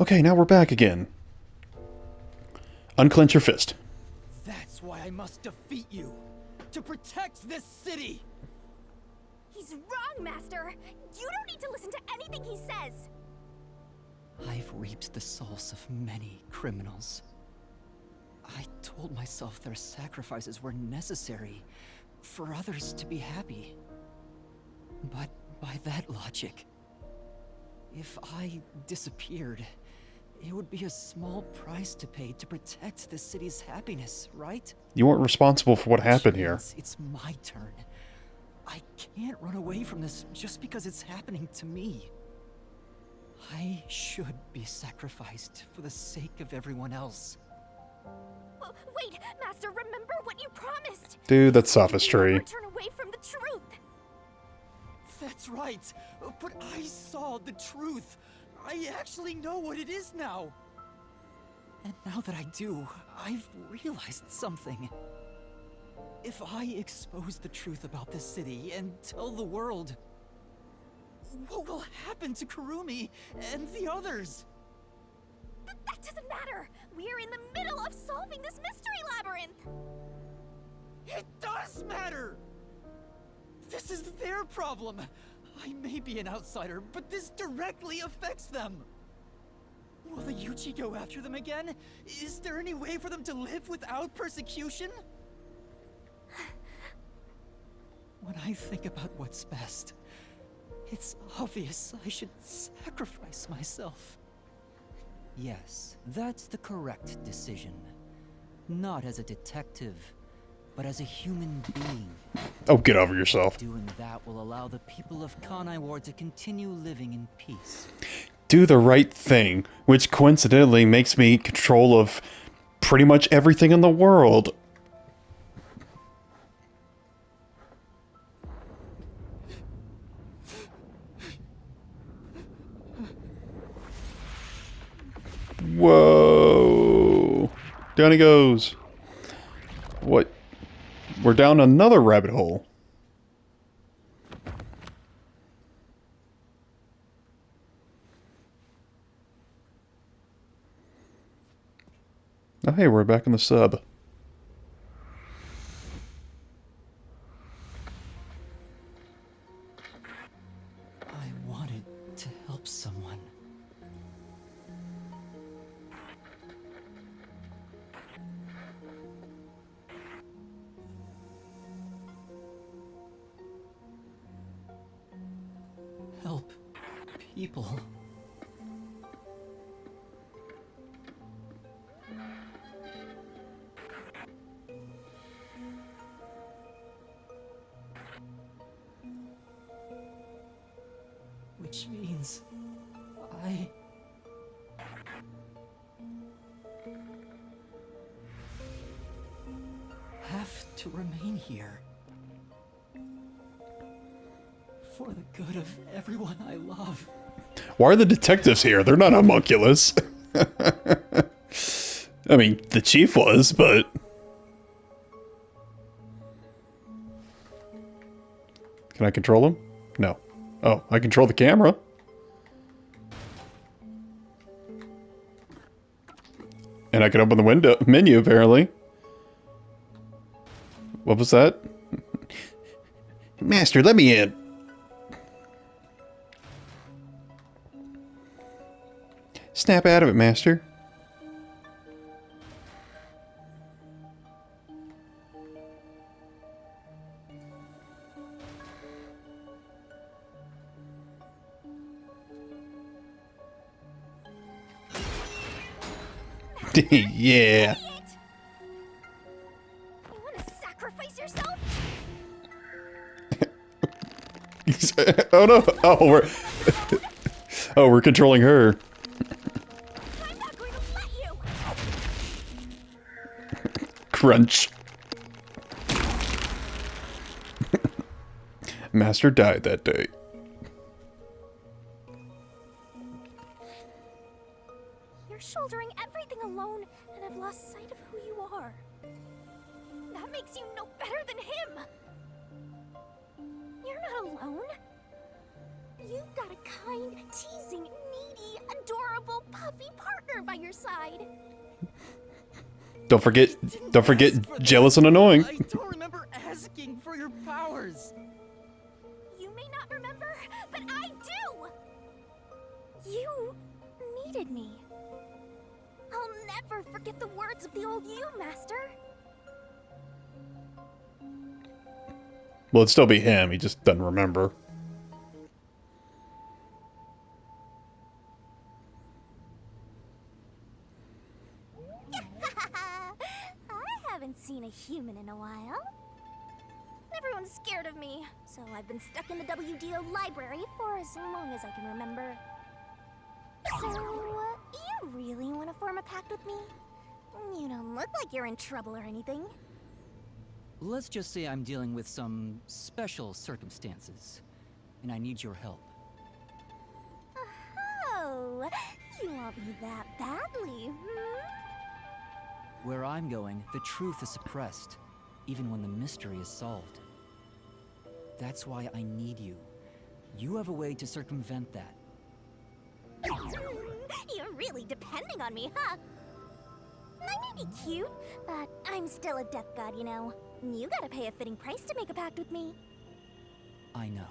Okay, now we're back again. Unclench your fist. That's why I must defeat you. To protect this city! He's wrong, Master! You don't need to listen to anything he says! I've reaped the souls of many criminals. I told myself their sacrifices were necessary for others to be happy. But by that logic, if I disappeared, it would be a small price to pay to protect the city's happiness, right? You weren't responsible for what happened here. It's my turn. I can't run away from this just because it's happening to me. I should be sacrificed for the sake of everyone else. Wait, Master, remember what you promised! Dude, that's sophistry. Never turn away from the truth! That's right, but I saw the truth. I actually know what it is now. And now that I do, I've realized something. If I expose the truth about this city and tell the world, what will happen to Kurumi and the others? That doesn't matter! We're in the middle of solving this mystery labyrinth! It does matter! This is their problem. I may be an outsider, but this directly affects them. Will the Yuchi go after them again? Is there any way for them to live without persecution? When I think about what's best, it's obvious I should sacrifice myself. Yes, that's the correct decision. Not as a detective, but as a human being. Oh, get over yourself. Doing that will allow the people of Kanai Ward to continue living in peace. Do the right thing, which coincidentally makes me control of pretty much everything in the world. Whoa. Down he goes. What? We're down another rabbit hole. Oh, hey, we're back in the sub. I wanted to help someone. Help people. Which means I have to remain here. For the good of everyone I love. Why are the detectives here? They're not homunculus. I mean, the chief was, but... Can I control him? No. Oh, I control the camera. And I can open the menu, apparently. What was that? Master, let me in. Snap out of it, Master. Yeah. You want to sacrifice yourself? Oh no! Oh, we're controlling her. I'm not going to let you! Crunch. Master died that day. You're shouldering everything alone, and I've lost sight of who you are. That makes you no better than him! You're not alone. You've got a kind, teasing, needy, adorable puppy by your side. Don't forget Ask for jealous this. and annoying. I don't remember asking for your powers. You may not remember, but I do! You needed me. I'll never forget the words of the old you, Master. Well, it'd still be him. He just doesn't remember. I haven't seen a human in a while. Everyone's scared of me, so I've been stuck in the WDO library for as long as I can remember. So, you really want to form a pact with me? You don't look like you're in trouble or anything. Let's just say I'm dealing with some special circumstances, and I need your help. Oh, you want me that badly, hmm? Where I'm going, the truth is suppressed, even when the mystery is solved. That's why I need you. You have a way to circumvent that. You're really depending on me, huh? I may be cute, but I'm still a death god, you know. You gotta pay a fitting price to make a pact with me. I know.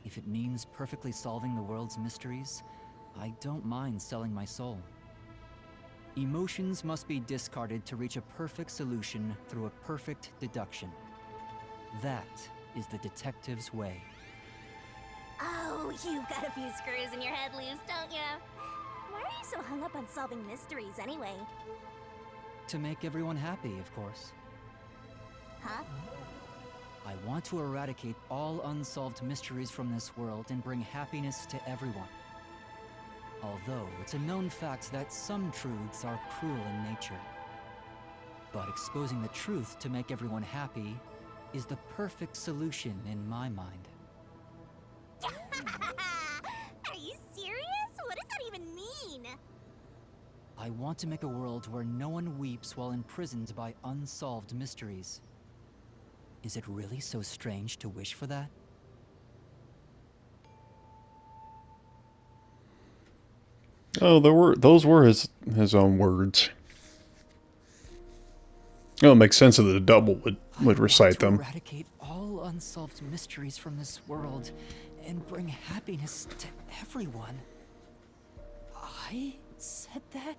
If it means perfectly solving the world's mysteries, I don't mind selling my soul. Emotions must be discarded to reach a perfect solution through a perfect deduction. That is the detective's way. Oh, you've got a few screws in your head loose, don't you? Why are you so hung up on solving mysteries anyway? To make everyone happy, of course. Huh? I want to eradicate all unsolved mysteries from this world and bring happiness to everyone. Although it's a known fact that some truths are cruel in nature. But exposing the truth to make everyone happy is the perfect solution in my mind. Are you serious? What does that even mean? I want to make a world where no one weeps while imprisoned by unsolved mysteries. Is it really so strange to wish for that? Oh, those were his own words. Oh, it makes sense that the double would recite them. Eradicate all unsolved mysteries from this world and bring happiness to everyone. I said that?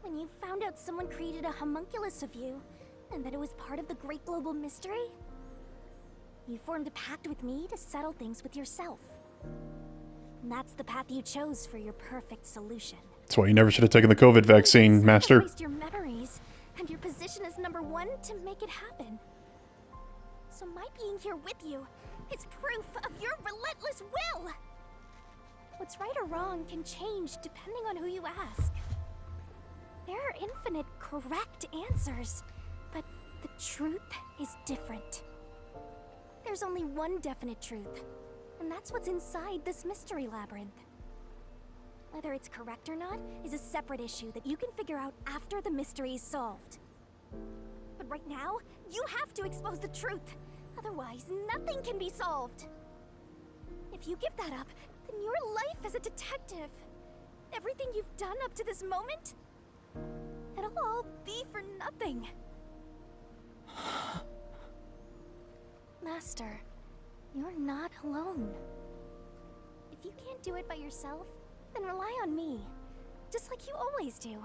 When you found out someone created a homunculus of you, and that it was part of the great global mystery, you formed a pact with me to settle things with yourself. And that's the path you chose for your perfect solution. That's why you never should have taken the COVID vaccine, You Master. sacrificed your memories and your position as #1 to make it happen. So my being here with you is proof of your relentless will. What's right or wrong can change depending on who you ask. There are infinite correct answers, but the truth is different. There's only one definite truth, and that's what's inside this mystery labyrinth. Whether it's correct or not is a separate issue that you can figure out after the mystery is solved. But right now, you have to expose the truth. Otherwise, nothing can be solved. If you give that up, then your life as a detective, everything you've done up to this moment, it'll all be for nothing. Master, you're not alone. If you can't do it by yourself, then rely on me, just like you always do.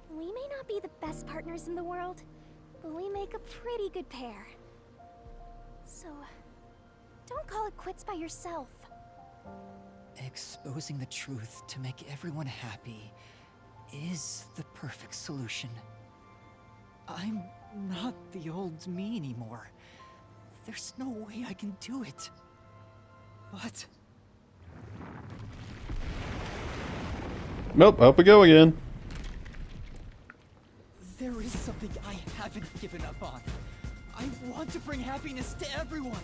We may not be the best partners in the world, but we make a pretty good pair. So, don't call it quits by yourself. Exposing the truth to make everyone happy is the perfect solution. I'm not the old me anymore. There's no way I can do it. But Nope, up we go again. there is something I haven't given up on. I want to bring happiness to everyone.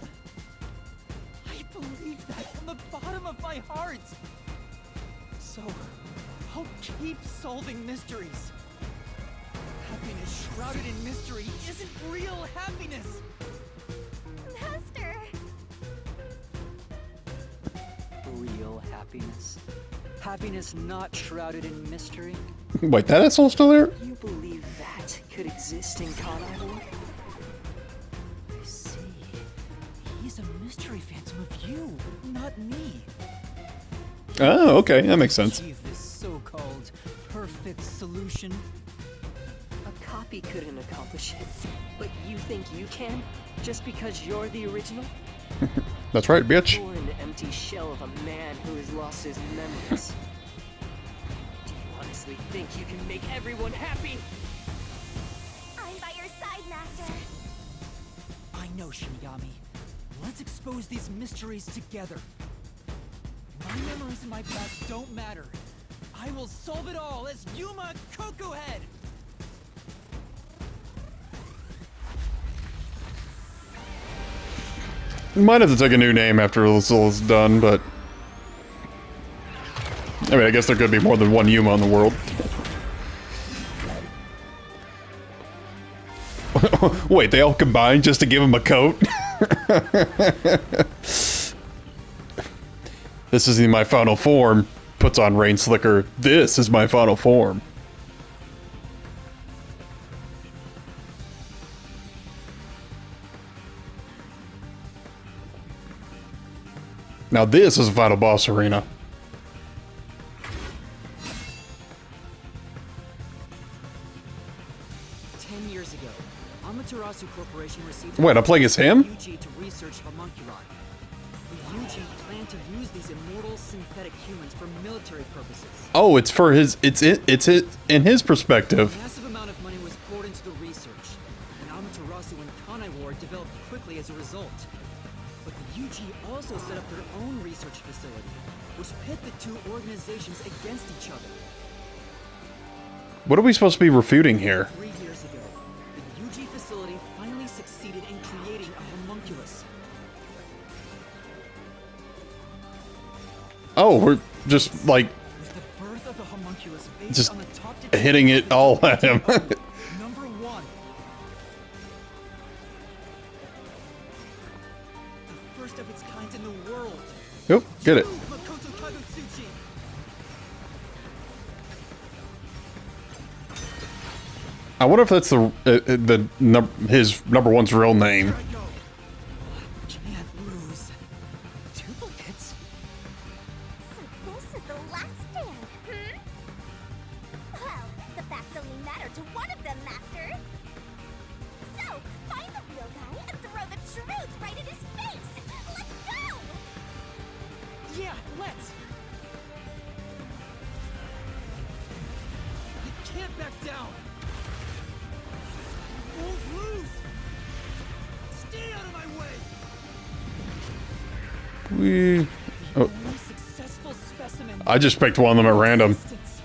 I believe that from the bottom of my heart. So, I'll keep solving mysteries. Happiness shrouded in mystery isn't real happiness. Master! Real real happiness. Happiness not shrouded in mystery. Wait, that asshole's still there? You believe that could exist in Kanai? I see. He's a mystery phantom of you, not me. Oh, okay, that makes sense. Achieve this so-called perfect solution. A copy couldn't accomplish it, but you think you can? Just because you're the original? That's right, bitch. You're an empty shell of a man who has lost his memories. Do you honestly think you can make everyone happy? I'm by your side, Master. I know, Shinigami. Let's expose these mysteries together. My memories in my past don't matter. I will solve it all as Yuma Kokuhead! Might have to take a new name after this all is done, but... I mean, I guess there could be more than one Yuma in the world. Wait, they all combined just to give him a coat? This isn't my final form. Puts on Rain Slicker. This is my final form. Now this is a final boss arena. Years ago, Amaterasu Corporation received Wait, I'm playing as him? Yuji to research homunculi. The Yuji planned to use these immortal synthetic humans for military purposes. Oh, it's for his. It's in his perspective. A massive amount of money was poured into the research, and Amaterasu and Kanai War developed quickly as a result. But the UG also set up their own research facility, which pit the two organizations against each other. What are we supposed to be refuting here? 3 years ago, the UG facility finally succeeded in creating a homunculus. Oh, we're just like With the birth of the homunculus based just on the top hitting it all at him. Number 1. The first of its kind in the world. Yep, get it. Makoto Kagutsuchi. I wonder if that's his number one's real name. Here I go. Can't lose. Duplicates? So this is the last stand, hmm? Well, the facts only matter to one of them, Master. So, find the real guy and throw the truth right in his face! Let's go! Yeah, let's. You can't back down. Won't lose. Stay out of my way. We. Oh, Only successful specimen. I just picked one of them at random. Existence.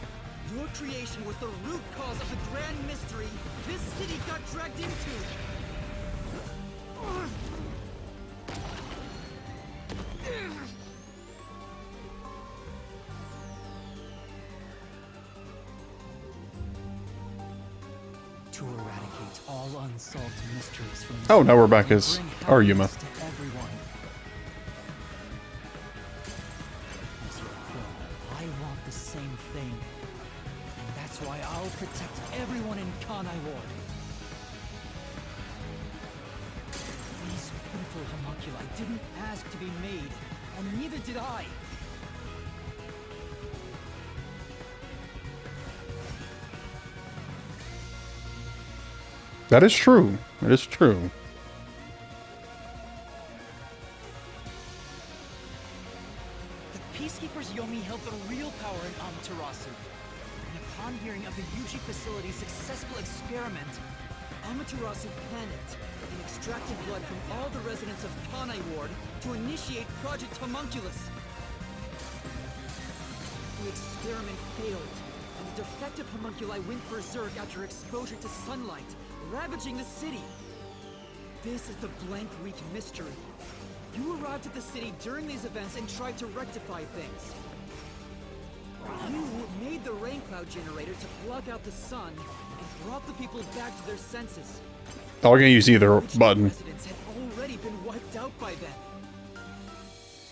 Your creation was the root cause of the grand mystery this city got dragged into. To eradicate all unsolved mysteries from Oh, now we're back as bring Aryuma. happiness to everyone. As your crow, I want the same thing. And that's why I'll protect everyone in Kanai Ward. These beautiful homunculi didn't ask to be made, and neither did I. That is true. It is true. The Peacekeepers Yomi held the real power in Amaterasu. And upon hearing of the Yuji facility's successful experiment, Amaterasu panicked and extracted blood from all the residents of Kanai Ward to initiate Project Homunculus. The experiment failed, and the defective homunculi went berserk after exposure to sunlight, ravaging the city. This is the Blank Week mystery. You arrived at the city during these events and tried to rectify things. You made the rain cloud generator to block out the sun and brought the people back to their senses. Oh, I can use either Original button. residents had already been wiped out by then.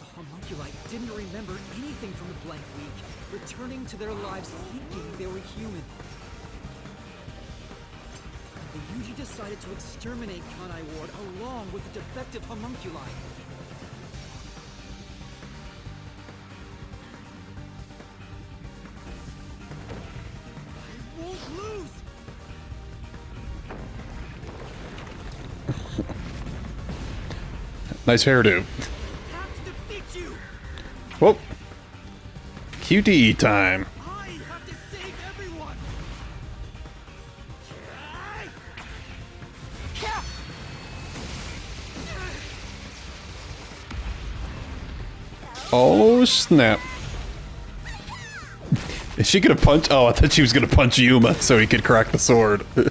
The homunculi didn't remember anything from the blank week, returning to their lives thinking they were human. The Yuji decided to exterminate Kanai Ward along with the defective homunculi. I won't lose! Nice hairdo. Have to defeat you! Whoop. QTE time. I have to save everyone! Oh, snap. Is she gonna punch? Oh, I thought she was gonna punch Yuma so he could crack the sword. But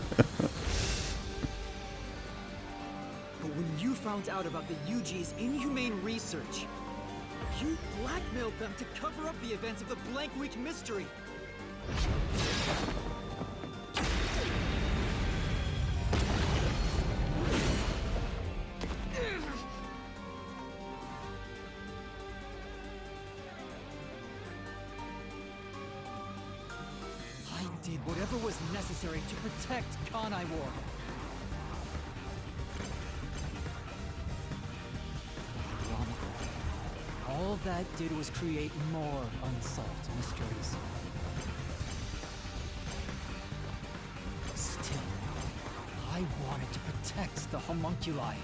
when you found out about the Yuji's inhumane research, you blackmailed them to cover up the events of the Blank Week mystery. I did whatever was necessary to protect Kanai Ward. All that did was create more unsolved mysteries. Still, I wanted to protect the homunculi.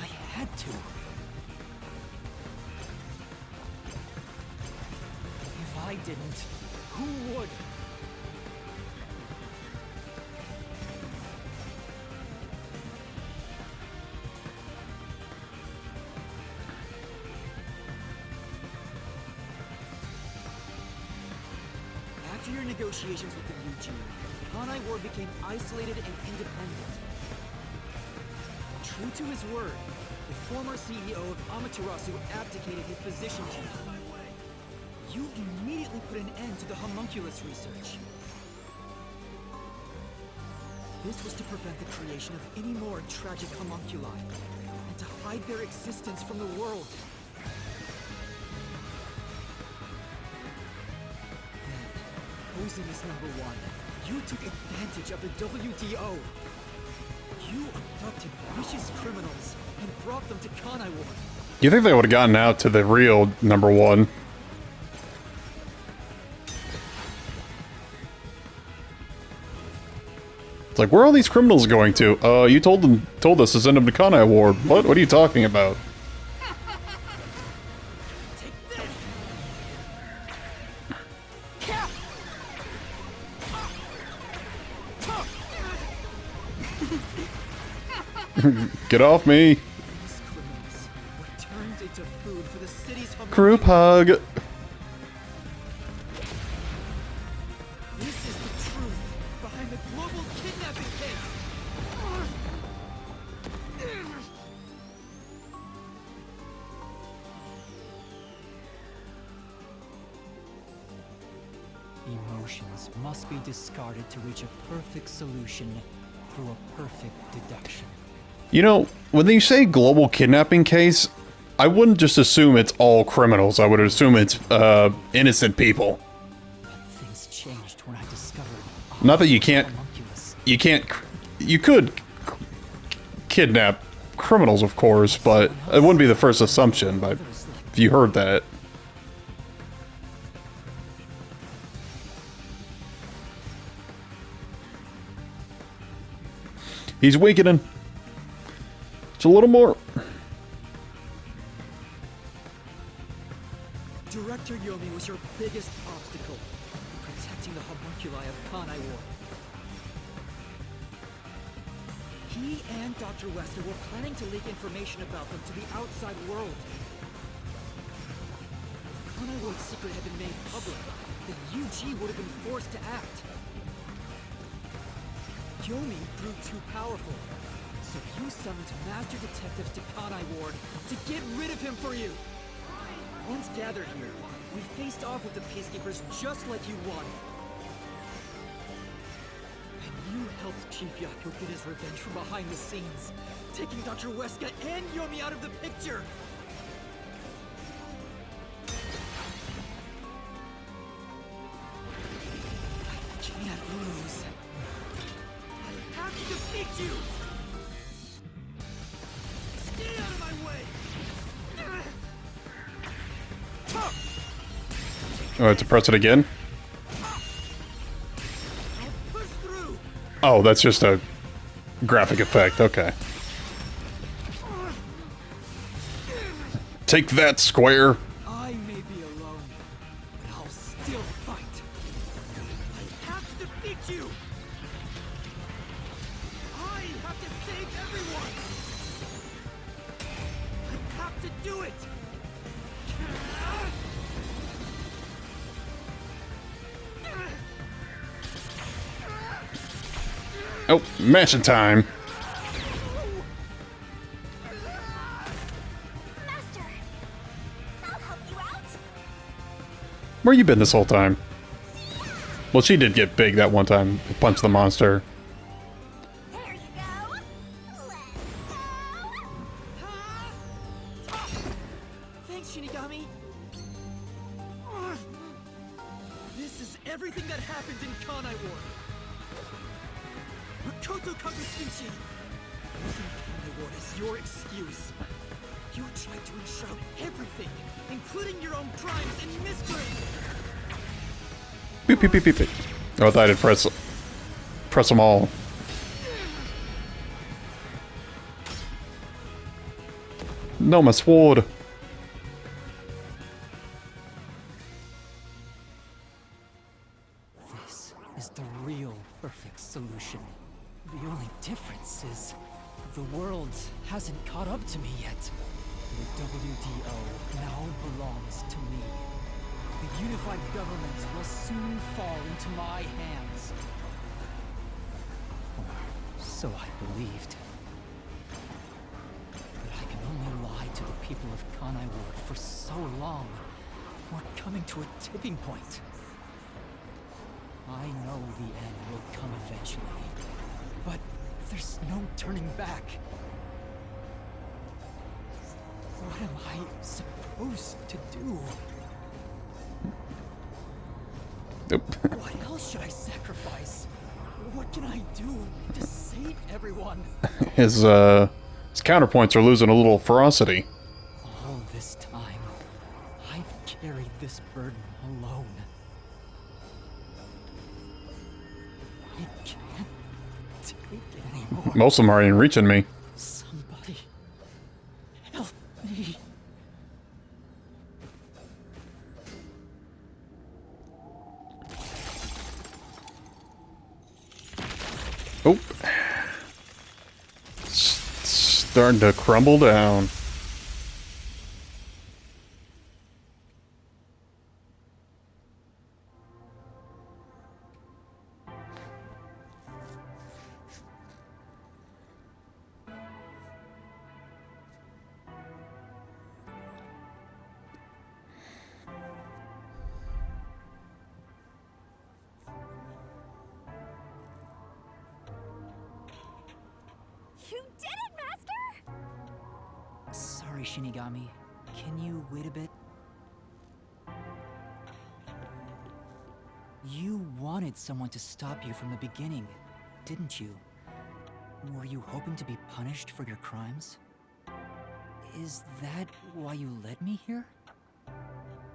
I had to. If I didn't, who would? After your negotiations with the UG, Kanai Ward became isolated and independent. True to his word, the former CEO of Amaterasu abdicated his position to you. You immediately put an end to the homunculus research. This was to prevent the creation of any more tragic homunculi, and to hide their existence from the world. Posing as #1, you took advantage of the WDO. You abducted vicious criminals and brought them to Kanai Ward. You think they would have gotten out to the real #1? It's like, where are all these criminals going to? You told us to send them to Kanai Ward. What? What are you talking about? Get off me! These criminals were turned into food for the city's Group hug! This is the truth behind the global kidnapping case. Emotions must be discarded to reach a perfect solution through a perfect deduction. You know, when you say global kidnapping case, I wouldn't just assume it's all criminals. I would assume it's, innocent people. But things changed when I discovered. Not that you can't... Homunculus. You could kidnap criminals, of course, but it wouldn't be the first assumption, but if you heard that. He's weakening. Just a little more. Director Yomi was your biggest obstacle in protecting the homunculi of Kanai Ward. He and Dr. Wesker were planning to leak information about them to the outside world. If Kanai Ward's secret had been made public, then UG would have been forced to act. Yomi proved too powerful, so you summoned master detectives to Kanai Ward to get rid of him for you. Once gathered here, we faced off with the peacekeepers just like you wanted. And you helped Chief Yakko get his revenge from behind the scenes, taking Dr. Weska and Yomi out of the picture. Oh, I have to press it again? Oh, that's just a graphic effect. Okay. Take that, Square! I may be alone, but I'll still fight. I have to defeat you! I have to save everyone! I have to do it! Oh, mashing time. Master, I'll help you out. Where you been this whole time? Well, she did get big that one time. Punch the monster. There you go. Let's go. Thanks, Shinigami. This is everything that happened in Kanai War. Makoto Kagetsuchi! Using Kanai War as your excuse. You tried to enshroud everything, including your own crimes in mystery! Beep, beep, beep, beep, beep. Oh, I thought I'd press them all. No, my sword. This is the real perfect solution. The only difference is the world hasn't caught up to me yet. The WDO now belongs to me. The unified government will soon fall into my hands. Or so I believed. But I can only lie to the people of Kanai Ward for so long. We're coming to a tipping point. I know the end will come eventually, but there's no turning back. What am I supposed to do? Nope. What else should I sacrifice? What can I do to save everyone? His counterpoints are losing a little ferocity. All this time, I've carried this burden alone. I can't take it anymore. Most of them aren't even reaching me. Somebody help me. Oh. Starting to crumble down. You did it, Master! Sorry, Shinigami. Can you wait a bit? You wanted someone to stop you from the beginning, didn't you? Were you hoping to be punished for your crimes? Is that why you led me here?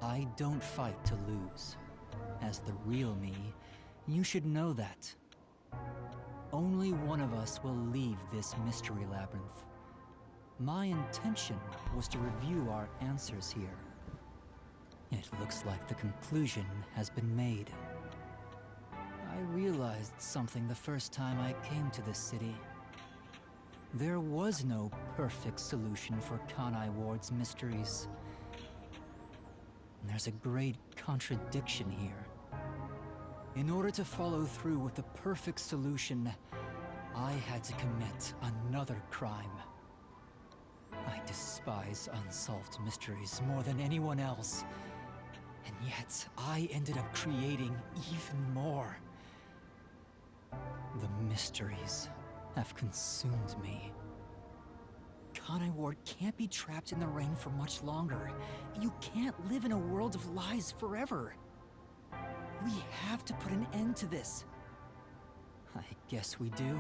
I don't fight to lose. As the real me, you should know that. Only one of us will leave this mystery labyrinth. My intention was to review our answers here. It looks like the conclusion has been made. I realized something the first time I came to this city. There was no perfect solution for Kanai Ward's mysteries. There's a great contradiction here. In order to follow through with the perfect solution, I had to commit another crime. I despise unsolved mysteries more than anyone else. And yet, I ended up creating even more. The mysteries have consumed me. Kanai Ward can't be trapped in the rain for much longer. You can't live in a world of lies forever. We have to put an end to this. I guess we do.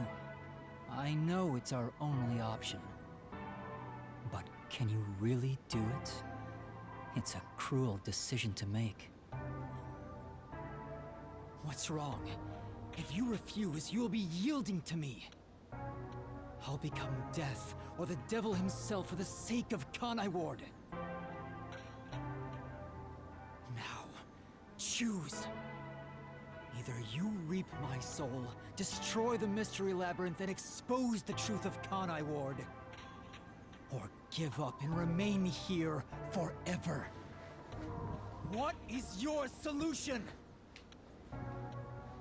I know it's our only option. But can you really do it? It's a cruel decision to make. What's wrong? If you refuse, you will be yielding to me. I'll become death, or the devil himself for the sake of Kanai Ward. Now, choose. Either you reap my soul, destroy the Mystery Labyrinth, and expose the truth of Kanai Ward. Or give up and remain here forever. What is your solution?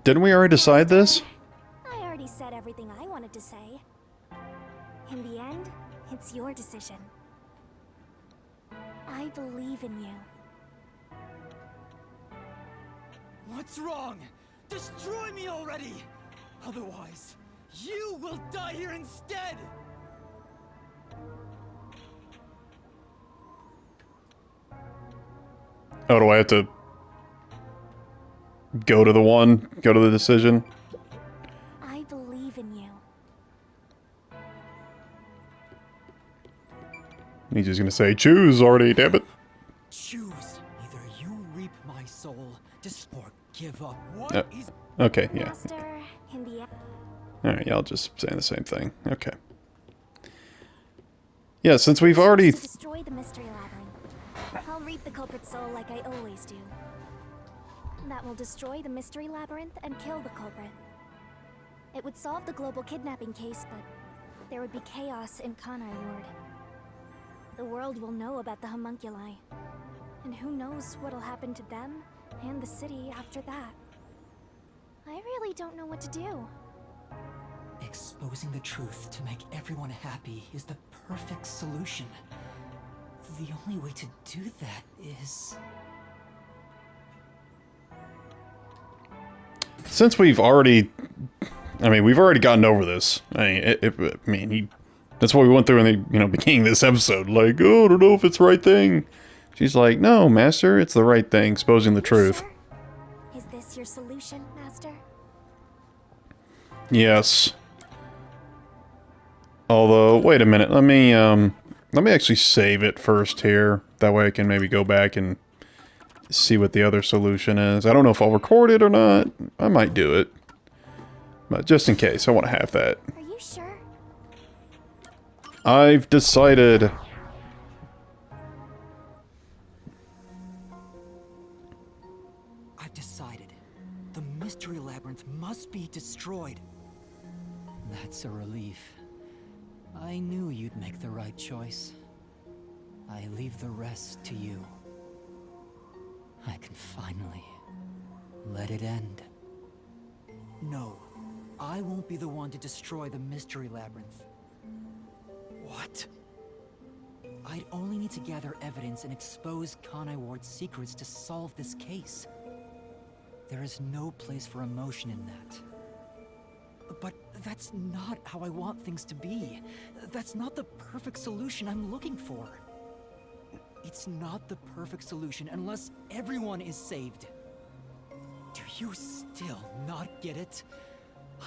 Didn't we already decide this? I already said everything I wanted to say. In the end, it's your decision. I believe in you. What's wrong? Destroy me already! Otherwise, you will die here instead! Oh, do I have to go to the decision? I believe in you. He's just gonna say, choose already, damn it. Choose. Either you reap my soul, or give up. What is... Okay, yeah. Master, in the end... Alright, yeah, I'll just say the same thing. Okay. Yeah, since we've already... To destroy the Mystery Labyrinth. I'll reap the culprit's soul like I always do. That will destroy the Mystery Labyrinth and kill the culprit. It would solve the global kidnapping case, but there would be chaos in Kanai Ward. The world will know about the homunculi. And who knows what'll happen to them and the city after that. I really don't know what to do. Exposing the truth to make everyone happy is the perfect solution. The only way to do that is... Since we've already... we've already gotten over this. That's what we went through in the, beginning of this episode. Like, oh, I don't know if it's the right thing. She's like, no, Master, it's the right thing, exposing the truth. Sure? Is this your solution, Master? Yes. Although, wait a minute, let me actually save it first here. That way I can maybe go back and see what the other solution is. I don't know if I'll record it or not. I might do it. But just in case, I want to have that. Are you sure? I've decided. I've decided. The Mystery Labyrinth must be destroyed. That's a relief. I knew you'd make the right choice. I leave the rest to you. I can finally let it end. No, I won't be the one to destroy the Mystery Labyrinth. What? I'd only need to gather evidence and expose Kanai Ward's secrets to solve this case. There is no place for emotion in that. But that's not how I want things to be. That's not the perfect solution I'm looking for. It's not the perfect solution unless everyone is saved. Do you still not get it?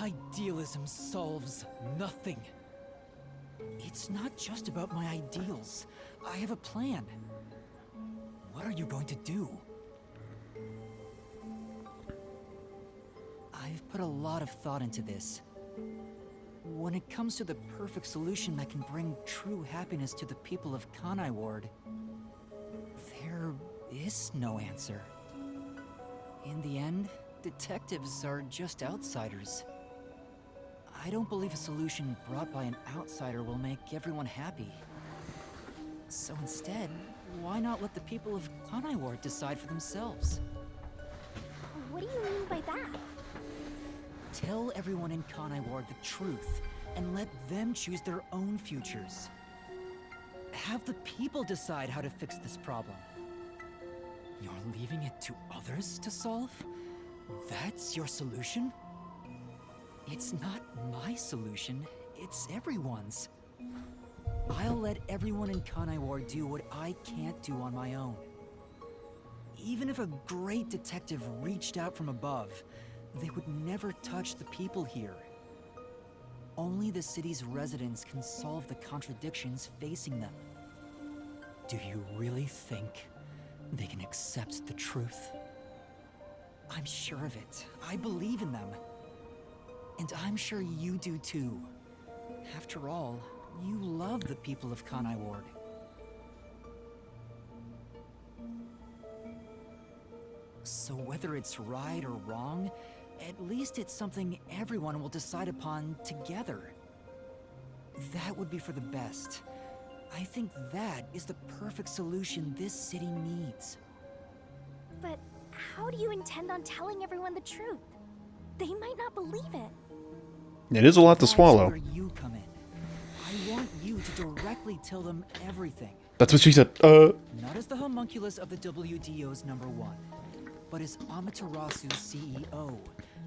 Idealism solves nothing. It's not just about my ideals. I have a plan. What are you going to do? I've put a lot of thought into this. When it comes to the perfect solution that can bring true happiness to the people of Kanai Ward, there is no answer. In the end, detectives are just outsiders. I don't believe a solution brought by an outsider will make everyone happy. So instead, why not let the people of Kanai Ward decide for themselves? What do you mean by that? Tell everyone in Kanai Ward the truth, and let them choose their own futures. Have the people decide how to fix this problem. You're leaving it to others to solve? That's your solution? It's not my solution, it's everyone's. I'll let everyone in Kanai Ward do what I can't do on my own. Even if a great detective reached out from above, they would never touch the people here. Only the city's residents can solve the contradictions facing them. Do you really think they can accept the truth? I'm sure of it. I believe in them. And I'm sure you do too. After all, you love the people of Kanai Ward. So whether it's right or wrong, at least it's something everyone will decide upon together. That would be for the best. I think that is the perfect solution this city needs. But how do you intend on telling everyone the truth? They might not believe it. It is a lot to That's swallow. where you come in. I want you to directly tell them everything. That's what she said. Not as the homunculus of the WDO's #1, but as Amaterasu's CEO,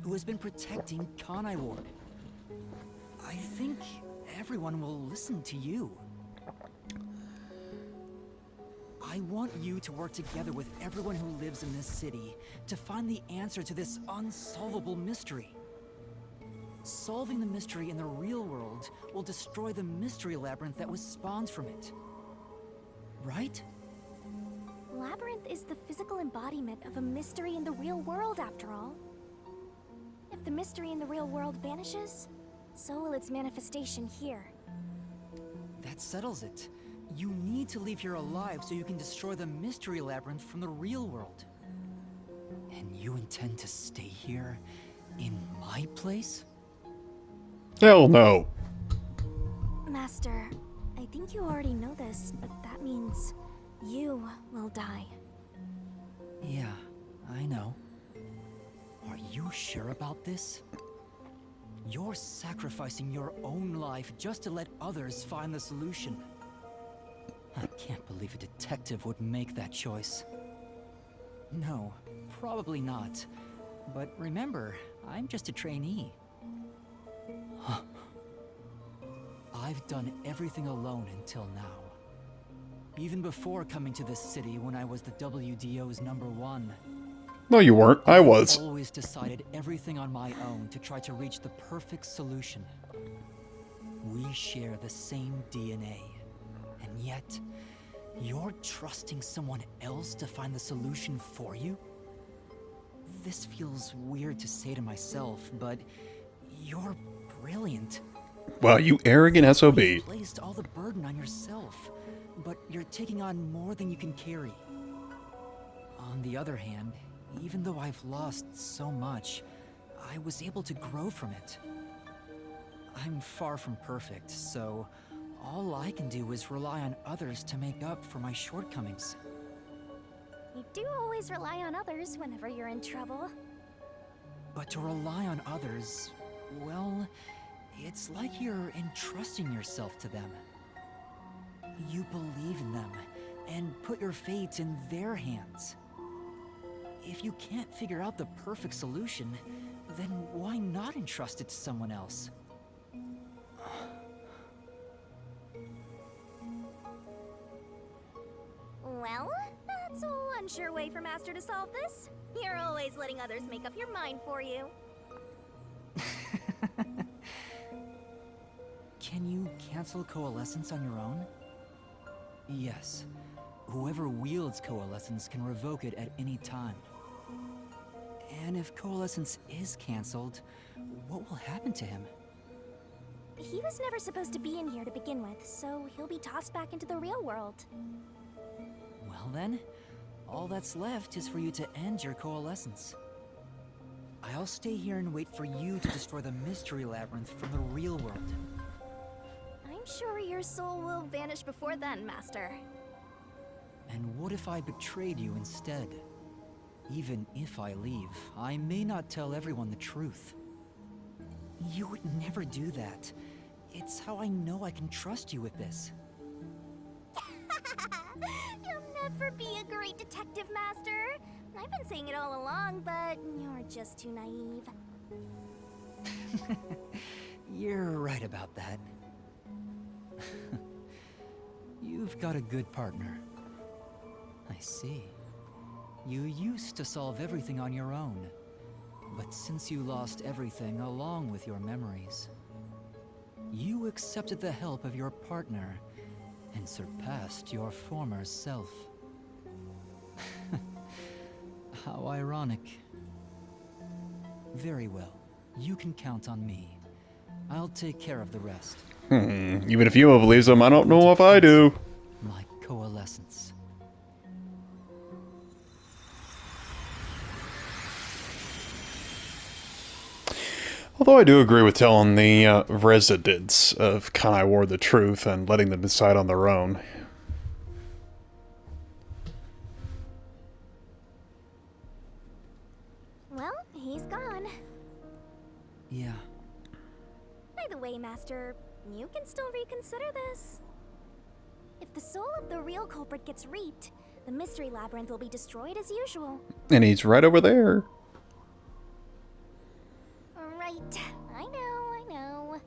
who has been protecting Kanai Ward. I think everyone will listen to you. I want you to work together with everyone who lives in this city to find the answer to this unsolvable mystery. Solving the mystery in the real world will destroy the mystery labyrinth that was spawned from it. Right? Labyrinth is the physical embodiment of a mystery in the real world, after all. If the mystery in the real world vanishes, so will its manifestation here. That settles it. You need to leave here alive so you can destroy the mystery labyrinth from the real world. And you intend to stay here in my place? Hell no. Master, I think you already know this, but that means you will die. Yeah, I know. Are you sure about this? You're sacrificing your own life just to let others find the solution. I can't believe a detective would make that choice. No, probably not. But remember, I'm just a trainee. I've done everything alone until now. Even before coming to this city when I was the WDO's #1. No, you weren't. I was. I've always decided everything on my own to try to reach the perfect solution. We share the same DNA. And yet, you're trusting someone else to find the solution for you? This feels weird to say to myself, but you're brilliant. Well, you arrogant SOB. You've placed all the burden on yourself, but you're taking on more than you can carry. On the other hand, even though I've lost so much, I was able to grow from it. I'm far from perfect, so all I can do is rely on others to make up for my shortcomings. You do always rely on others whenever you're in trouble. But to rely on others, well, it's like you're entrusting yourself to them. You believe in them and put your fate in their hands. If you can't figure out the perfect solution, then why not entrust it to someone else? Well, that's one sure way for Master to solve this. You're always letting others make up your mind for you. Can you cancel Coalescence on your own? Yes. Whoever wields Coalescence can revoke it at any time. And if Coalescence is cancelled, what will happen to him? He was never supposed to be in here to begin with, so he'll be tossed back into the real world. Well then, all that's left is for you to end your Coalescence. I'll stay here and wait for you to destroy the Mystery Labyrinth from the real world. I'm sure your soul will vanish before then, Master. And what if I betrayed you instead? Even if I leave, I may not tell everyone the truth. You would never do that. It's how I know I can trust you with this. You'll never be a great detective, Master. I've been saying it all along, but you're just too naive. You're right about that. You've got a good partner. I see. You used to solve everything on your own. But since you lost everything along with your memories, you accepted the help of your partner and surpassed your former self. How ironic. Very well. You can count on me. I'll take care of the rest. Even if Yuma believes him, I don't know if I do. My coalescence. Although I do agree with telling the residents of Kanai Ward the truth and letting them decide on their own. Well, he's gone. Yeah. By the way, Master, you can still reconsider this. If the soul of the real culprit gets reaped, the mystery labyrinth will be destroyed as usual. And he's right over there. Right, I know.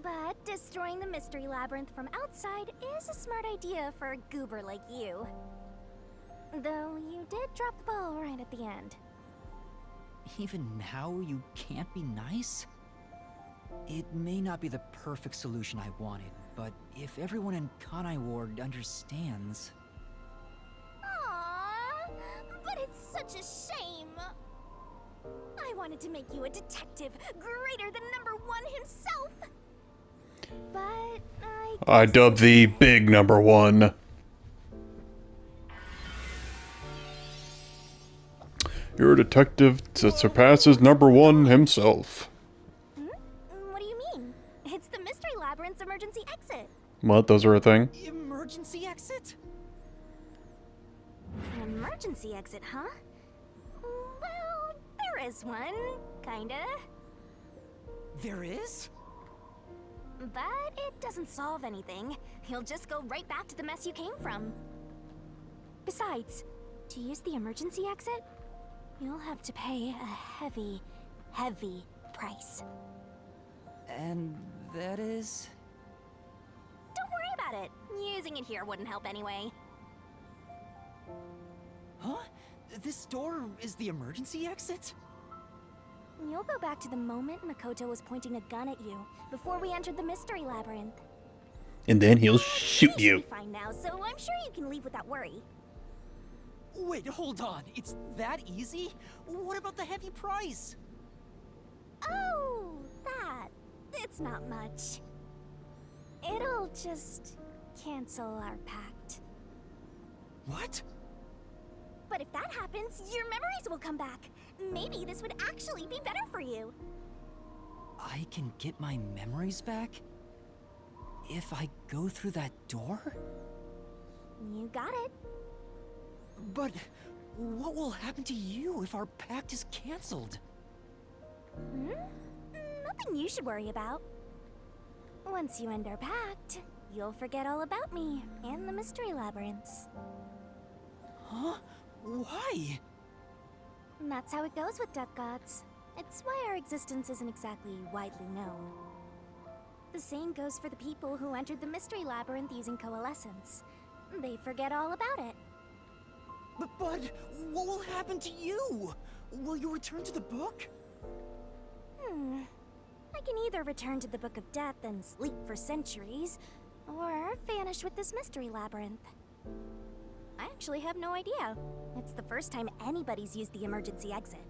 But destroying the mystery labyrinth from outside is a smart idea for a goober like you. Though you did drop the ball right at the end. Even now, you can't be nice? It may not be the perfect solution I wanted, but if everyone in Kanai Ward understands... Aww, but it's such a shame. I wanted to make you a detective greater than #1 himself. But I dub thee Big #1. You're a detective that surpasses #1 himself. What do you mean? It's the mystery labyrinth's emergency exit. What? Those are a thing? Emergency exit? An emergency exit, huh? Well, there is one, kinda. There is? But it doesn't solve anything. You'll just go right back to the mess you came from. Besides, to use the emergency exit, you'll have to pay a heavy, heavy price. And that is... Don't worry about it. Using it here wouldn't help anyway. Huh? This door is the emergency exit? You'll go back to the moment Makoto was pointing a gun at you, before we entered the mystery labyrinth. And then he'll shoot You you. should be fine now, so I'm sure you can leave without worry. Wait, hold on. It's that easy? What about the heavy price? Oh, that. It's not much. It'll just cancel our pact. What? But if that happens, your memories will come back. Maybe this would actually be better for you. I can get my memories back? If I go through that door? You got it. But what will happen to you if our pact is cancelled? Nothing you should worry about. Once you end our pact, you'll forget all about me and the mystery labyrinths. Huh? Why? And that's how it goes with duck gods. It's why our existence isn't exactly widely known. The same goes for the people who entered the mystery labyrinth using coalescence. They forget all about it. But what will happen to you? Will you return to the book? I can either return to the Book of Death and sleep for centuries, or vanish with this mystery labyrinth. I actually have no idea. It's the first time anybody's used the emergency exit.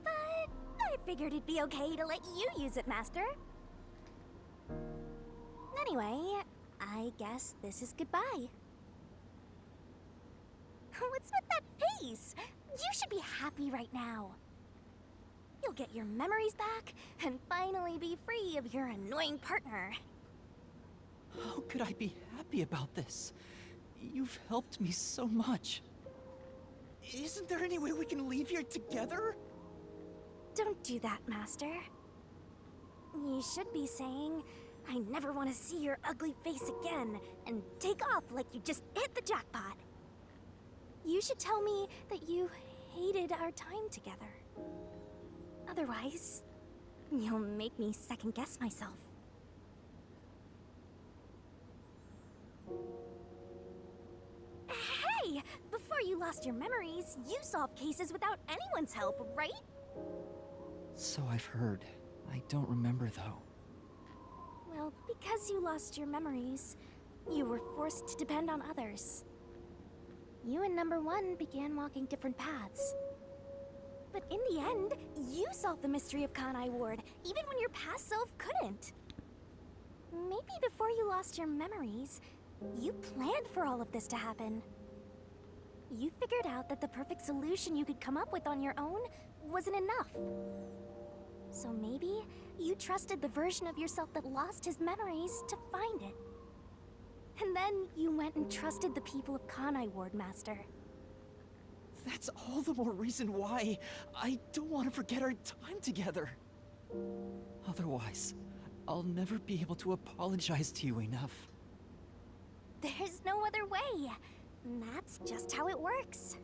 But I figured it'd be okay to let you use it, Master. Anyway, I guess this is goodbye. What's with that face? You should be happy right now. You'll get your memories back and finally be free of your annoying partner. How could I be happy about this? You've helped me so much. Isn't there any way we can leave here together? Don't do that, Master. You should be saying, I never want to see your ugly face again, and take off like you just hit the jackpot. You should tell me that you hated our time together. Otherwise, you'll make me second-guess myself. Hey! Before you lost your memories, you solved cases without anyone's help, right? So I've heard. I don't remember, though. Well, because you lost your memories, you were forced to depend on others. you and number one began walking different paths. But in the end, you solved the mystery of Kanai Ward, even when your past self couldn't. Maybe before you lost your memories, you planned for all of this to happen. You figured out that the perfect solution you could come up with on your own wasn't enough. So maybe you trusted the version of yourself that lost his memories to find it. And then you went and trusted the people of Kanai Ward, Master. That's all the more reason why I don't want to forget our time together. Otherwise, I'll never be able to apologize to you enough. There's no other way. That's just how it works.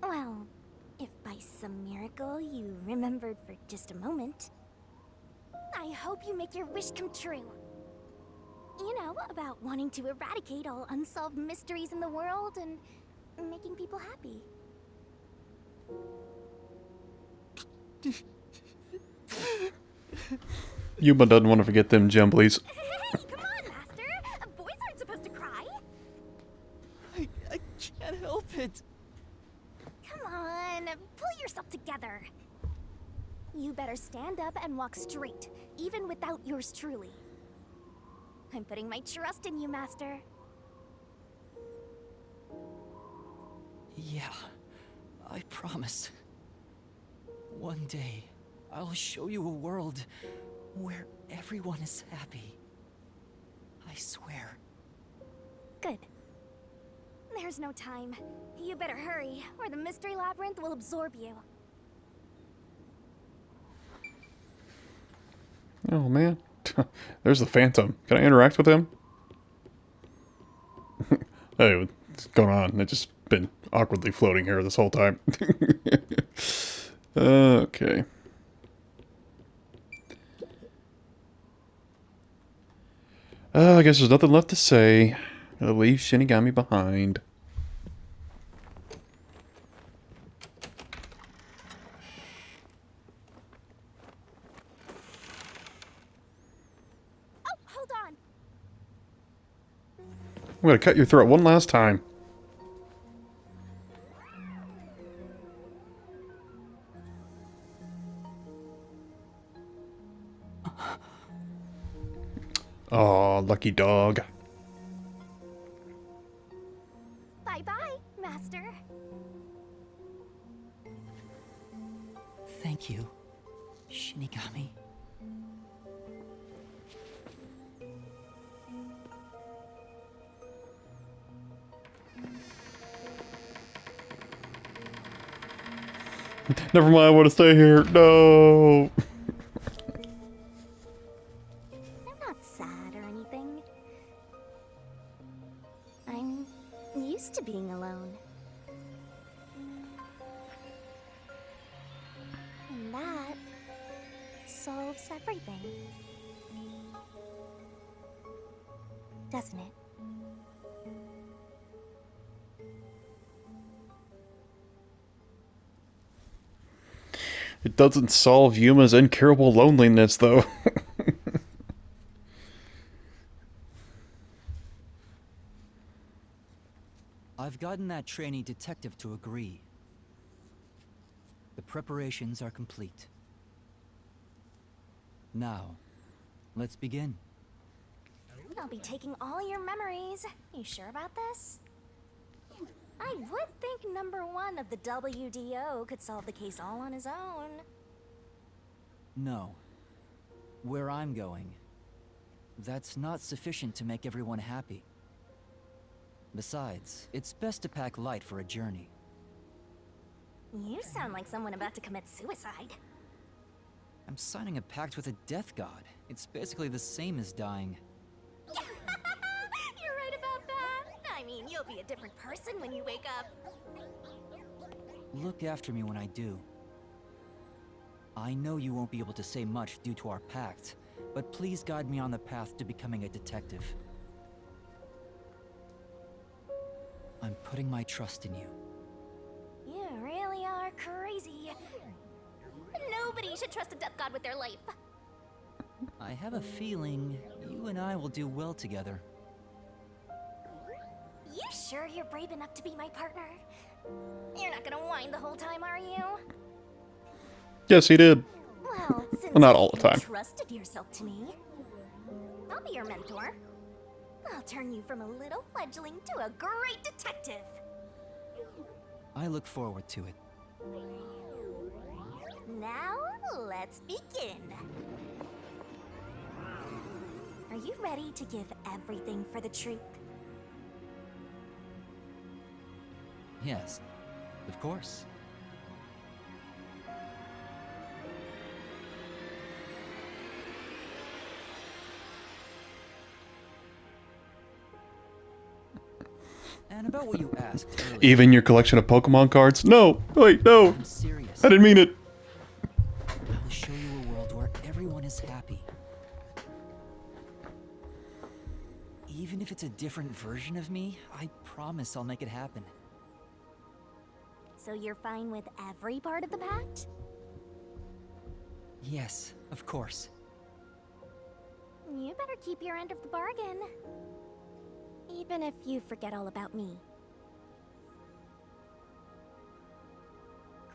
Well, if by some miracle you remembered for just a moment, I hope you make your wish come true. You know, about wanting to eradicate all unsolved mysteries in the world and making people happy. Yuma doesn't want to forget them jumblies. Hey, come on, Master! Boys aren't supposed to cry! I can't help it. Come on, pull yourself together. You better stand up and walk straight, even without yours truly. I'm putting my trust in you, Master. Yeah, I promise. One day, I'll show you a world where everyone is happy. I swear. Good. There's no time. You better hurry, or the mystery labyrinth will absorb you. Oh man. There's the Phantom. Can I interact with him? Hey, what's going on? I've just been awkwardly floating here this whole time. Okay. I guess there's nothing left to say. Gotta leave Shinigami behind. Oh, hold on! I'm gonna cut your throat one last time. Oh, lucky dog. Bye-bye, Master. Thank you, Shinigami. Never mind, I want to stay here. No. I'm not sad or anything. I'm used to being alone. And that solves everything. Doesn't it? It doesn't solve Yuma's incurable loneliness, though. I've gotten that trainee detective to agree. The preparations are complete. Now, let's begin. I'll be taking all your memories. You sure about this? I would think number one of the WDO could solve the case all on his own. No. Where I'm going, that's not sufficient to make everyone happy. Besides, it's best to pack light for a journey. You sound like someone about to commit suicide. I'm signing a pact with a death god. It's basically the same as dying. You're right about that. I mean, you'll be a different person when you wake up. Look after me when I do. I know you won't be able to say much due to our pact, but please guide me on the path to becoming a detective. I'm putting my trust in you. You really are crazy. Nobody should trust a death god with their life. I have a feeling you and I will do well together. you sure you're brave enough to be my partner? You're not gonna whine the whole time, are you? Yes, he did. Well, since Well, not you all the time. entrusted yourself to me, I'll be your mentor. I'll turn you from a little fledgling to a great detective. I look forward to it. Now, let's begin. Are you ready to give everything for the truth? Yes, of course. And about what you asked earlier, Even your collection of Pokemon cards? No! Wait, no! I'm serious. I didn't mean it! I will show you a world where everyone is happy. Even if it's a different version of me, I promise I'll make it happen. So you're fine with every part of the pact? Yes, of course. You better keep your end of the bargain. Even if you forget all about me.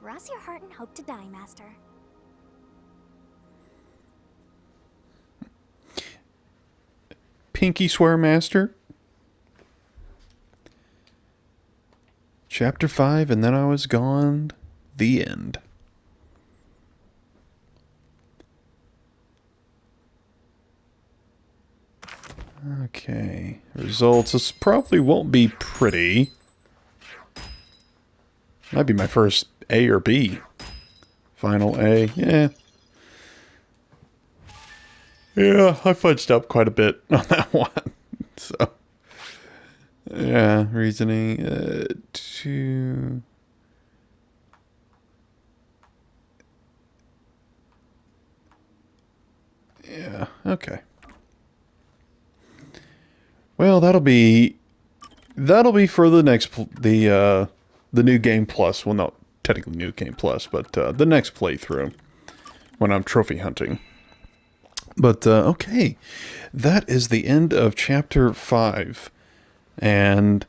Cross your heart and hope to die, Master. Pinky Swear Master. Chapter 5, and then I was gone. The end. Okay. Results. This probably won't be pretty. Might be my first A or B. Final A. Yeah. Yeah, I fudged up quite a bit on that one. So. Yeah, reasoning. 2. Yeah, okay. Well, that'll be for the next the new game plus. Well, not technically new game plus, but the next playthrough when I'm trophy hunting. But okay, that is the end of chapter 5, and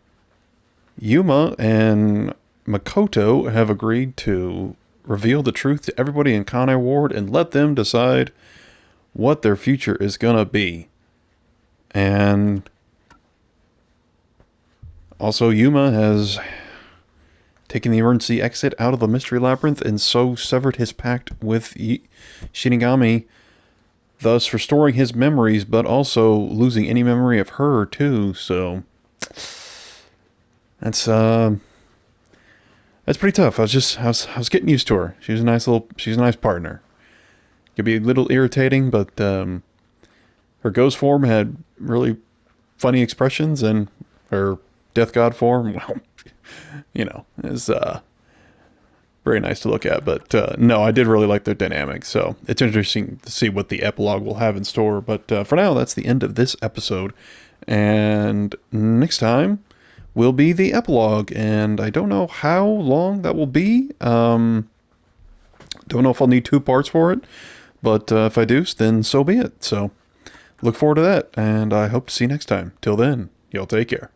Yuma and Makoto have agreed to reveal the truth to everybody in Kanai Ward and let them decide what their future is gonna be. And also, Yuma has taken the emergency exit out of the Mystery Labyrinth and so severed his pact with Shinigami, thus restoring his memories, but also losing any memory of her too. So that's pretty tough. I was getting used to her. She's a nice partner. Could be a little irritating, but her ghost form had really funny expressions, and her Death God form, well, is very nice to look at. But no, I did really like their dynamic, so it's interesting to see what the epilogue will have in store. But for now, that's the end of this episode, and next time will be the epilogue, and I don't know how long that will be. Don't know if I'll need 2 parts for it, but if I do, then so be it. So look forward to that, and I hope to see you next time. Till then, y'all take care.